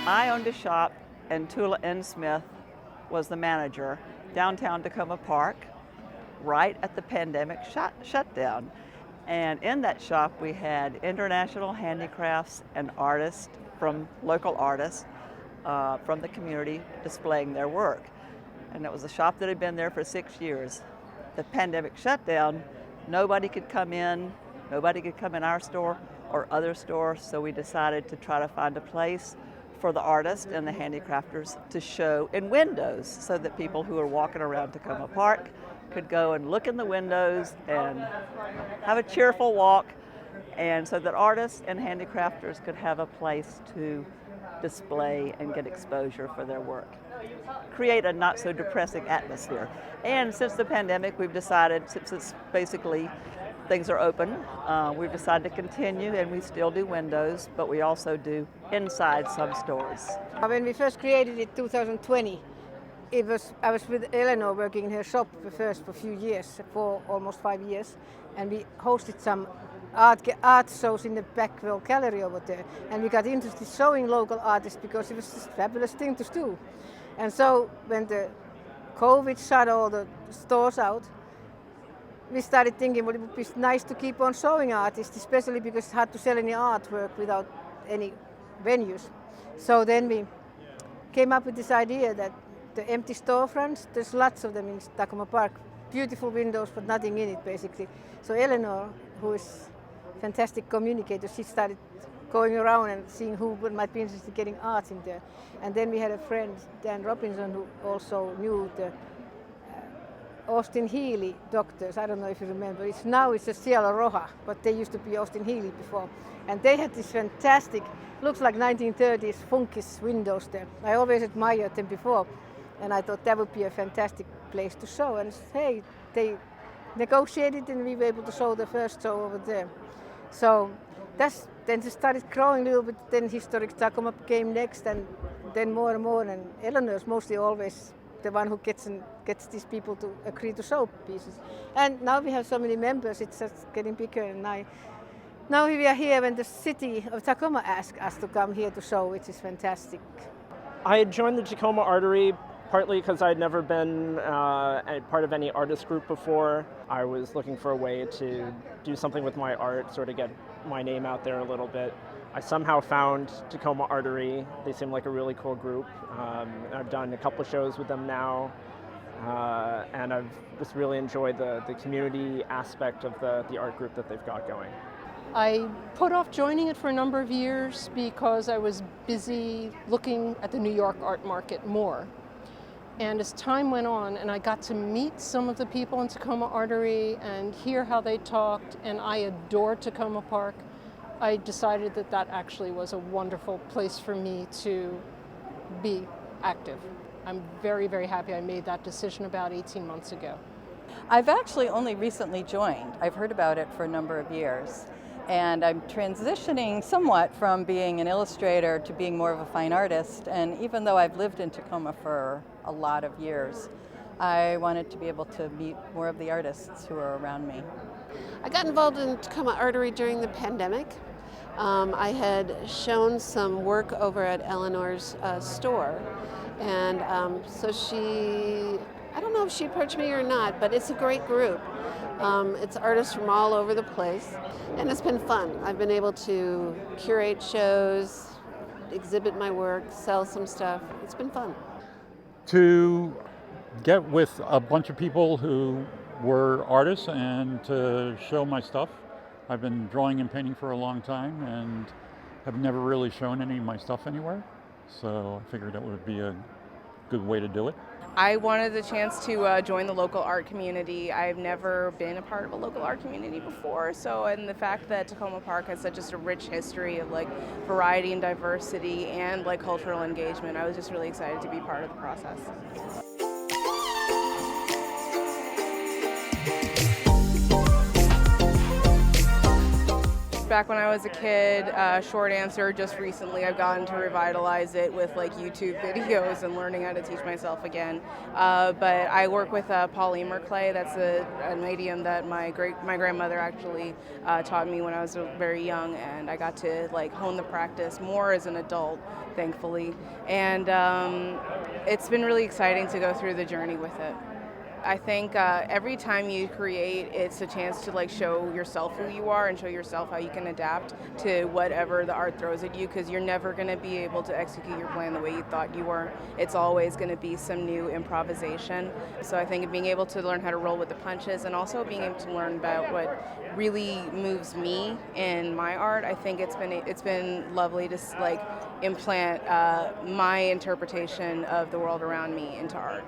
I owned a shop, and Tuula N. Smith was the manager downtown Takoma Park, right at the pandemic shutdown. And in that shop, we had international handicrafts and artists local artists from the community displaying their work. And it was a shop that had been there for 6 years. The pandemic shutdown, nobody could come in our store or other stores, so we decided to try to find a place for the artists and the handicrafters to show in windows so that people who are walking around Takoma Park could go and look in the windows and have a cheerful walk, and so that artists and handicrafters could have a place to display and get exposure for their work. Create a not so depressing atmosphere. And since the pandemic, we've decided, since it's basically things are open, we've decided to continue, and we still do windows, but we also do inside some stores. When we first created it 2020, I was with Eleanor working in her shop first for a few years, for almost 5 years, and we hosted some art shows in the back wall gallery over there, and we got interested in showing local artists because it was just a fabulous thing to do. And so when the COVID shut all the stores out, we started thinking, well, it would be nice to keep on showing artists, especially because it's hard to sell any artwork without any venues. So then we came up with this idea that the empty storefronts, there's lots of them in Takoma Park, beautiful windows but nothing in it basically. So Eleanor, who is a fantastic communicator, she started going around and seeing who might be interested in getting art in there. And then we had a friend, Dan Robinson, who also knew the Austin Healey doctors. I don't know if you remember. Now it's a Cielo Roja, but they used to be Austin Healey before. And they had this fantastic, looks like 1930s funkish windows there. I always admired them before, and I thought that would be a fantastic place to show. And hey, they negotiated, and we were able to show the first show over there. So then it started growing a little bit. Then Historic Takoma came next, and then more and more. And Eleanor's mostly always the one who gets these people to agree to show pieces. And now we have so many members, it's just getting bigger. And now we are here when the city of Takoma asked us to come here to show, which is fantastic. I had joined the Takoma ARTery partly because I'd never been part of any artist group before. I was looking for a way to do something with my art, sort of get my name out there a little bit. I somehow found Takoma ARTery. They seem like a really cool group. I've done a couple shows with them now, and I've just really enjoyed the community aspect of the art group that they've got going. I put off joining it for a number of years because I was busy looking at the New York art market more. And as time went on and I got to meet some of the people in Takoma ARTery and hear how they talked, and I adore Takoma Park, I decided that actually was a wonderful place for me to be active. I'm very, very happy I made that decision about 18 months ago. I've actually only recently joined. I've heard about it for a number of years. And I'm transitioning somewhat from being an illustrator to being more of a fine artist. And even though I've lived in Takoma for a lot of years, I wanted to be able to meet more of the artists who are around me. I got involved in Takoma ARTery during the pandemic. I had shown some work over at Eleanor's store. And so I don't know if she approached me or not, but it's a great group. It's artists from all over the place, and it's been fun. I've been able to curate shows, exhibit my work, sell some stuff. It's been fun. To get with a bunch of people who were artists and to show my stuff. I've been drawing and painting for a long time and have never really shown any of my stuff anywhere, so I figured that would be a good way to do it. I wanted the chance to join the local art community. I've never been a part of a local art community before, and the fact that Takoma Park has such a rich history of variety and diversity and cultural engagement, I was just really excited to be part of the process. back when I was a kid. Short answer, just recently I've gotten to revitalize it with like YouTube videos and learning how to teach myself again. But I work with polymer clay. That's a medium that my grandmother actually taught me when I was very young, and I got to like hone the practice more as an adult, thankfully. And it's been really exciting to go through the journey with it. I think every time you create, it's a chance to like show yourself who you are and show yourself how you can adapt to whatever the art throws at you, because you're never going to be able to execute your plan the way you thought you were. It's always going to be some new improvisation. So I think being able to learn how to roll with the punches, and also being able to learn about what really moves me in my art, I think it's been lovely to like implant my interpretation of the world around me into art.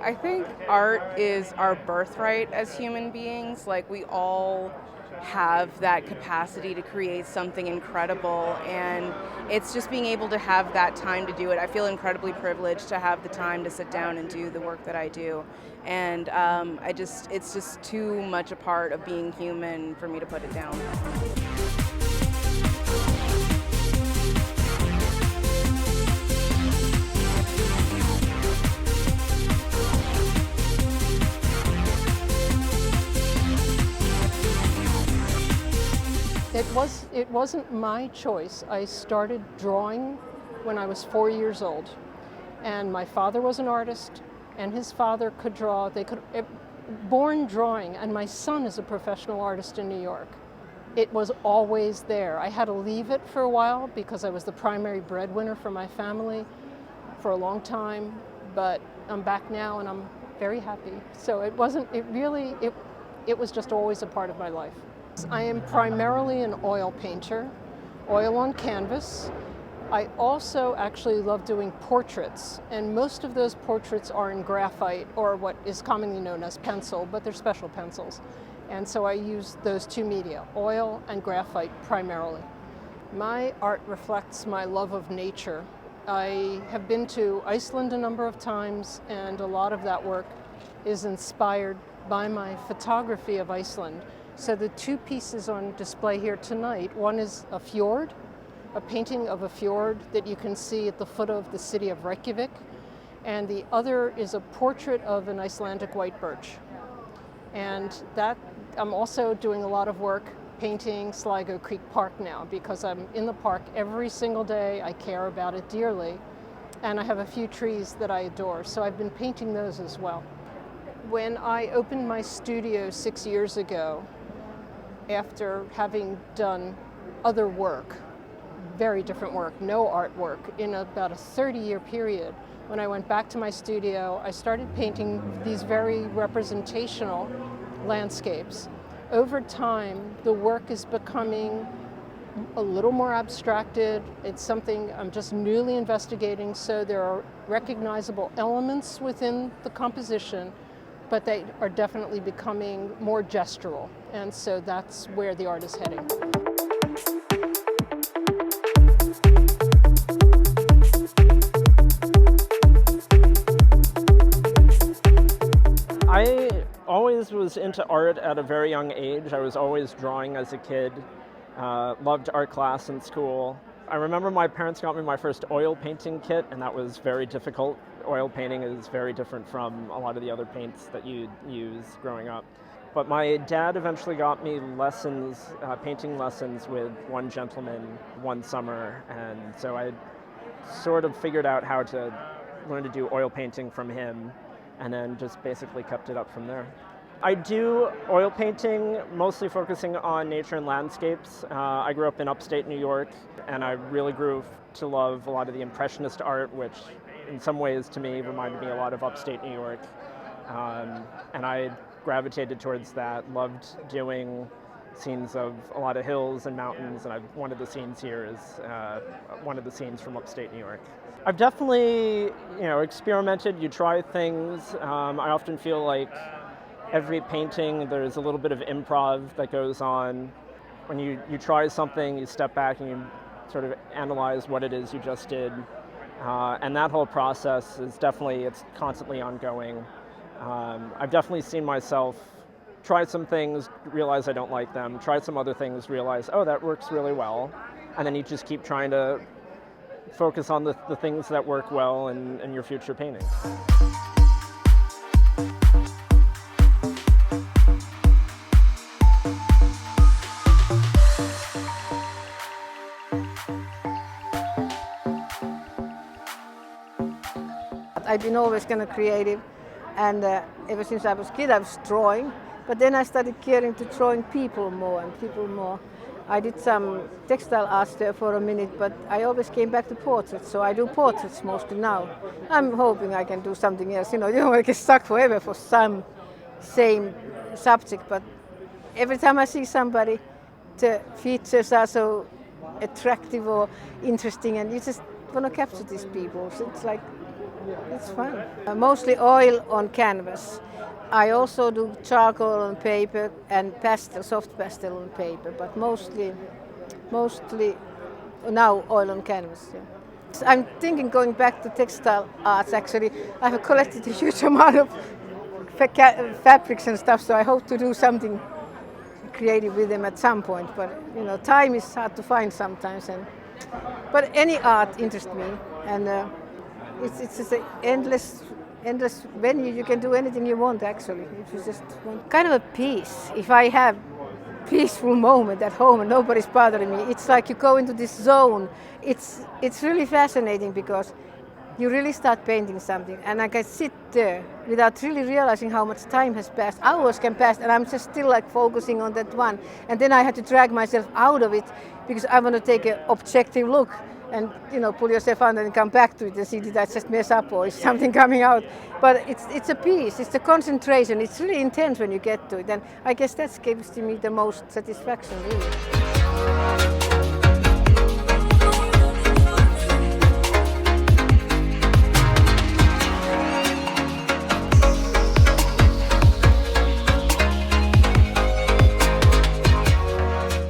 I think art is our birthright as human beings. Like, we all have that capacity to create something incredible, and it's just being able to have that time to do it. I feel incredibly privileged to have the time to sit down and do the work that I do, and it's just too much a part of being human for me to put it down. It wasn't my choice. I started drawing when I was 4 years old, and my father was an artist, and his father could draw. Born drawing, and my son is a professional artist in New York. It was always there. I had to leave it for a while because I was the primary breadwinner for my family for a long time, but I'm back now and I'm very happy. So it was just always a part of my life. I am primarily an oil painter, oil on canvas. I also actually love doing portraits, and most of those portraits are in graphite, or what is commonly known as pencil, but they're special pencils. And so I use those two media, oil and graphite primarily. My art reflects my love of nature. I have been to Iceland a number of times, and a lot of that work is inspired by my photography of Iceland. So the two pieces on display here tonight, one is a fjord, a painting of a fjord that you can see at the foot of the city of Reykjavik, and the other is a portrait of an Icelandic white birch. And that, I'm also doing a lot of work painting Sligo Creek Park now, because I'm in the park every single day. I care about it dearly, and I have a few trees that I adore, so I've been painting those as well. When I opened my studio 6 years ago, after having done other work, very different work, no artwork, in about a 30-year period, when I went back to my studio, I started painting these very representational landscapes. Over time, the work is becoming a little more abstracted. It's something I'm just newly investigating, so there are recognizable elements within the composition, but they are definitely becoming more gestural, and so that's where the art is heading. I always was into art at a very young age. I was always drawing as a kid, loved art class in school. I remember my parents got me my first oil painting kit, and that was very difficult. Oil painting is very different from a lot of the other paints that you'd use growing up. But my dad eventually got me lessons, painting lessons with one gentleman one summer, and so I sort of figured out how to learn to do oil painting from him, and then just basically kept it up from there. I do oil painting, mostly focusing on nature and landscapes. I grew up in upstate New York, and I really grew to love a lot of the Impressionist art, which in some ways to me reminded me a lot of upstate New York. And I gravitated towards that, loved doing scenes of a lot of hills and mountains, and one of the scenes here is one of the scenes from upstate New York. I've definitely, experimented. You try things. I often feel like every painting, there's a little bit of improv that goes on. When you try something, you step back and you sort of analyze what it is you just did. And that whole process is it's constantly ongoing. I've definitely seen myself try some things, realize I don't like them, try some other things, realize, oh, that works really well. And then you just keep trying to focus on the things that work well in your future paintings. I've been always kind of creative, and ever since I was a kid I was drawing, but then I started caring to drawing people more and people more. I did some textile arts there for a minute, but I always came back to portraits, so I do portraits mostly now. I'm hoping I can do something else, you don't want to get stuck forever for some same subject, but every time I see somebody, the features are so attractive or interesting, and you just want to capture these people, so it's like, it's fun. Mostly oil on canvas. I also do charcoal on paper and pastel, soft pastel on paper, but mostly now oil on canvas. Yeah. So I'm thinking going back to textile arts actually. I have collected a huge amount of fabrics and stuff, so I hope to do something creative with them at some point, but time is hard to find sometimes. But any art interests me, and it's just an endless venue. You can do anything you want actually, if you just want kind of a peace. If I have peaceful moment at home and nobody's bothering me, it's like you go into this zone. It's really fascinating because you really start painting something, and I can sit there without really realizing how much time has passed. Hours can pass, and I'm just still like focusing on that one, and then I have to drag myself out of it because I want to take an objective look and pull yourself out and come back to it and see, did I just mess up or is something coming out? But it's a piece, it's the concentration, it's really intense when you get to it, and I guess that gives me the most satisfaction, really.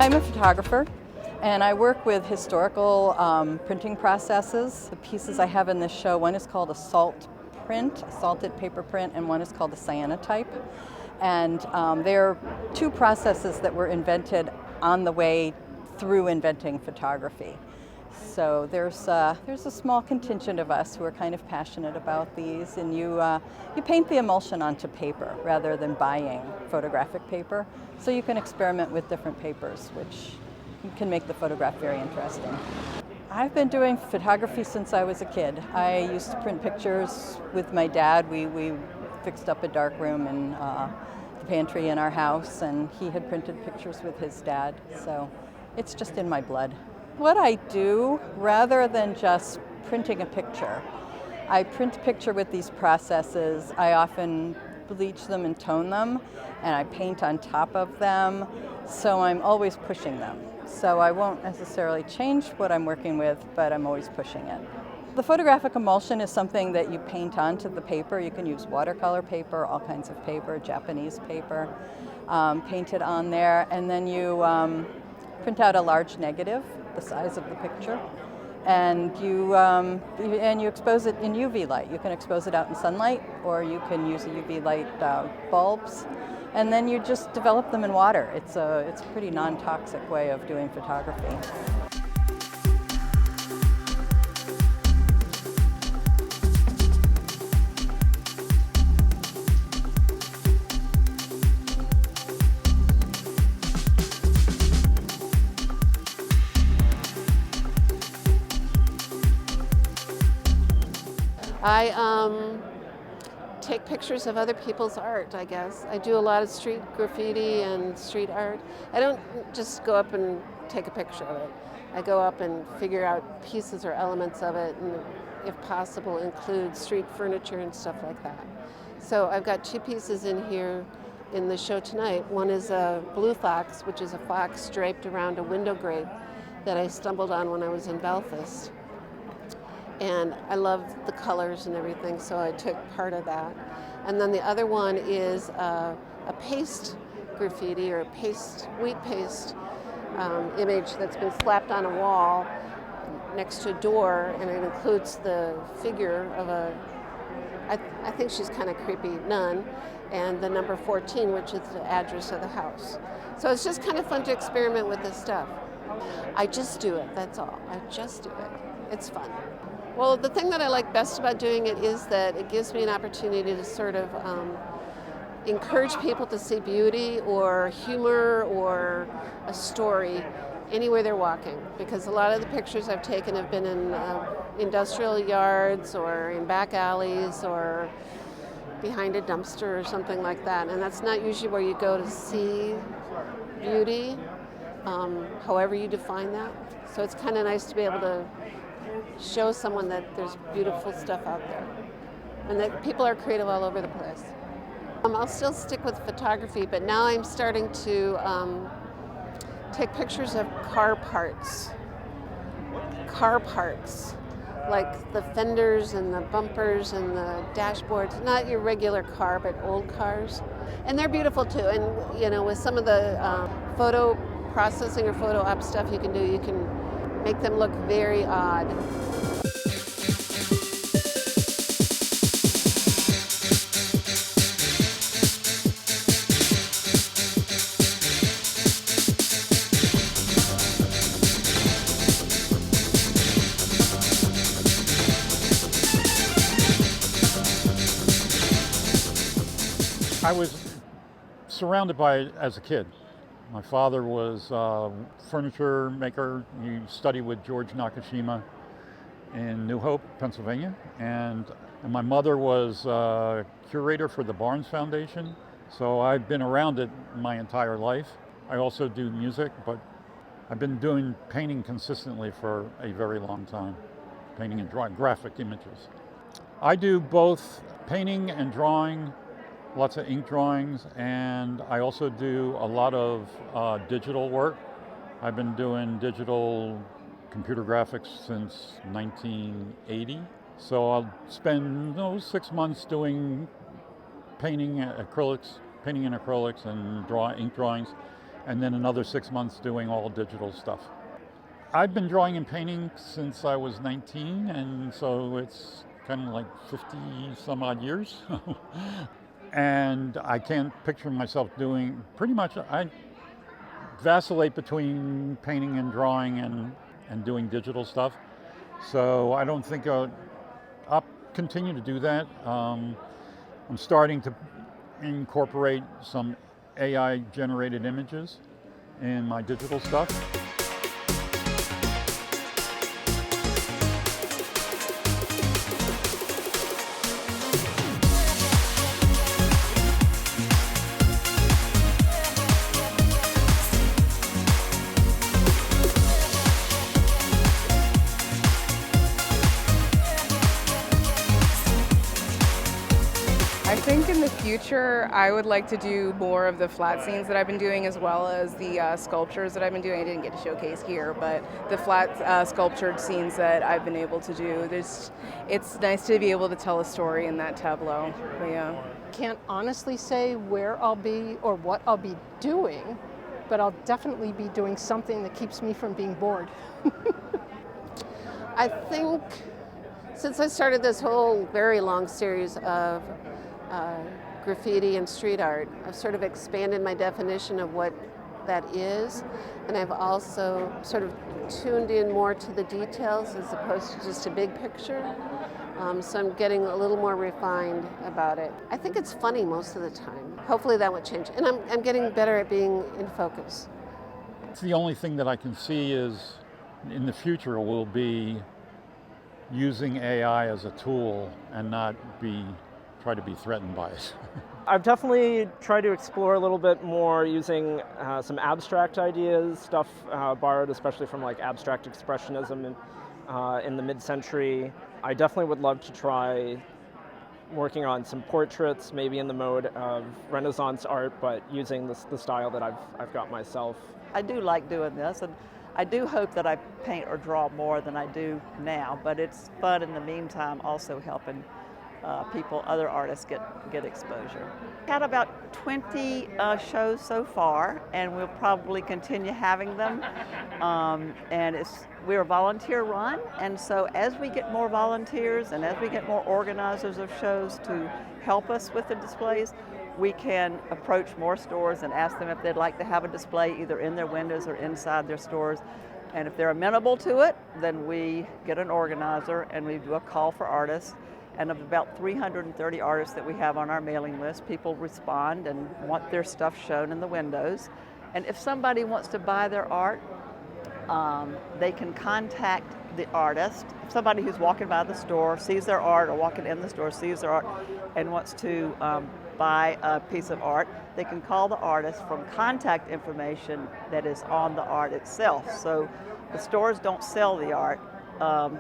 I'm a photographer, and I work with historical printing processes. The pieces I have in this show, one is called a salt print, a salted paper print, and one is called a cyanotype. And they're two processes that were invented on the way through inventing photography. So there's a small contingent of us who are kind of passionate about these, and you paint the emulsion onto paper rather than buying photographic paper. So you can experiment with different papers, which can make the photograph very interesting. I've been doing photography since I was a kid. I used to print pictures with my dad. We fixed up a dark room in the pantry in our house, and he had printed pictures with his dad. So it's just in my blood. What I do, rather than just printing a picture, I print a picture with these processes. I often bleach them and tone them, and I paint on top of them, so I'm always pushing them. So I won't necessarily change what I'm working with, but I'm always pushing it. The photographic emulsion is something that you paint onto the paper. You can use watercolor paper, all kinds of paper, Japanese paper, paint it on there, and then you print out a large negative, the size of the picture, and you expose it in UV light. You can expose it out in sunlight, or you can use a UV light bulbs, and then you just develop them in water. It's a pretty non-toxic way of doing photography. I take pictures of other people's art, I guess. I do a lot of street graffiti and street art. I don't just go up and take a picture of it. I go up and figure out pieces or elements of it, and if possible include street furniture and stuff like that. So I've got two pieces in here in the show tonight. One is a blue fox, which is a fox draped around a window grate that I stumbled on when I was in Belfast. And I love the colors and everything, so I took part of that. And then the other one is a paste graffiti, or wheat paste image that's been slapped on a wall next to a door, and it includes the figure of a I think she's kind of creepy, none, and the number 14, which is the address of the house. So it's just kind of fun to experiment with this stuff. I just do it, that's all. I just do it. It's fun. Well, the thing that I like best about doing it is that it gives me an opportunity to sort of encourage people to see beauty or humor or a story anywhere they're walking, because a lot of the pictures I've taken have been in industrial yards or in back alleys or behind a dumpster or something like that, and that's not usually where you go to see beauty, however you define that. So it's kind of nice to be able to show someone that there's beautiful stuff out there and that people are creative all over the place. I'll still stick with photography, but now I'm starting to take pictures of car parts, like the fenders and the bumpers and the dashboards, not your regular car, but old cars. And they're beautiful too. And you know, with some of the photo processing or photo op stuff you can do, you can make them look very odd. I was surrounded by it as a kid. My father was a furniture maker. He studied with George Nakashima in New Hope, Pennsylvania. And my mother was a curator for the Barnes Foundation. So I've been around it my entire life. I also do music, but I've been doing painting consistently for a very long time. Painting and drawing, graphic images. I do both painting and drawing, lots of ink drawings, and I also do a lot of digital work. I've been doing digital computer graphics since 1980. So I'll spend 6 months doing painting and acrylics and ink drawings, and then another 6 months doing all digital stuff. I've been drawing and painting since I was 19, and so it's kind of like 50 some odd years. And I can't picture myself doing, pretty much, I vacillate between painting and drawing and doing digital stuff. So I don't think I'll continue to do that. I'm starting to incorporate some AI generated images in my digital stuff. I think in the future, I would like to do more of the flat scenes that I've been doing, as well as the sculptures that I've been doing. I didn't get to showcase here, but the flat sculptured scenes that I've been able to do. It's nice to be able to tell a story in that tableau. But yeah. Can't honestly say where I'll be or what I'll be doing, but I'll definitely be doing something that keeps me from being bored. I think since I started this whole very long series of graffiti and street art, I've sort of expanded my definition of what that is, and I've also sort of tuned in more to the details as opposed to just a big picture. So I'm getting a little more refined about it. I think it's funny most of the time. Hopefully that would change. And I'm getting better at being in focus. The only thing that I can see is in the future will be using AI as a tool and not try to be threatened by it. I've definitely tried to explore a little bit more using some abstract ideas, stuff borrowed especially from like abstract expressionism in the mid-century. I definitely would love to try working on some portraits, maybe in the mode of Renaissance art, but using the style that I've got myself. I do like doing this, and I do hope that I paint or draw more than I do now, but it's fun in the meantime also helping other artists get exposure. Had about 20 shows so far, and we'll probably continue having them. And we're volunteer run, and so as we get more volunteers and as we get more organizers of shows to help us with the displays, we can approach more stores and ask them if they'd like to have a display either in their windows or inside their stores. And if they're amenable to it, then we get an organizer and we do a call for artists. And of about 330 artists that we have on our mailing list, people respond and want their stuff shown in the windows. And if somebody wants to buy their art, they can contact the artist. If somebody who's walking by the store sees their art, or walking in the store sees their art and wants to buy a piece of art, they can call the artist from contact information that is on the art itself. So the stores don't sell the art. A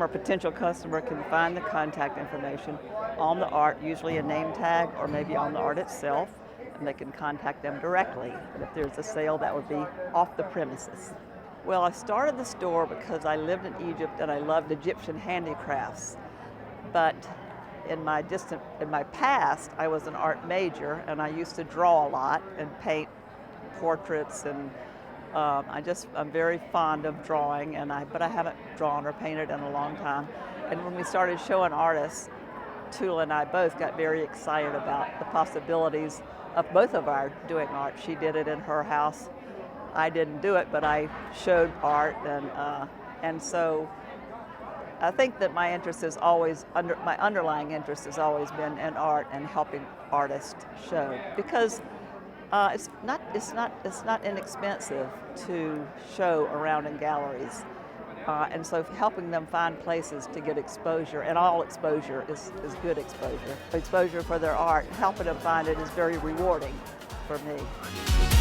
potential customer can find the contact information on the art, usually a name tag or maybe on the art itself, and they can contact them directly. And if there's a sale, that would be off the premises. Well, I started the store because I lived in Egypt and I loved Egyptian handicrafts. But in my past, I was an art major and I used to draw a lot and paint portraits, and I'm very fond of drawing, but I haven't drawn or painted in a long time. And when we started showing artists, Tuula and I both got very excited about the possibilities of both of our doing art. She did it in her house. I didn't do it, but I showed art, and so I think that my underlying interest has always been in art and helping artists show, because it's not inexpensive to show around in galleries, and so helping them find places to get exposure, and all exposure is good exposure. Exposure for their art, helping them find it is very rewarding for me.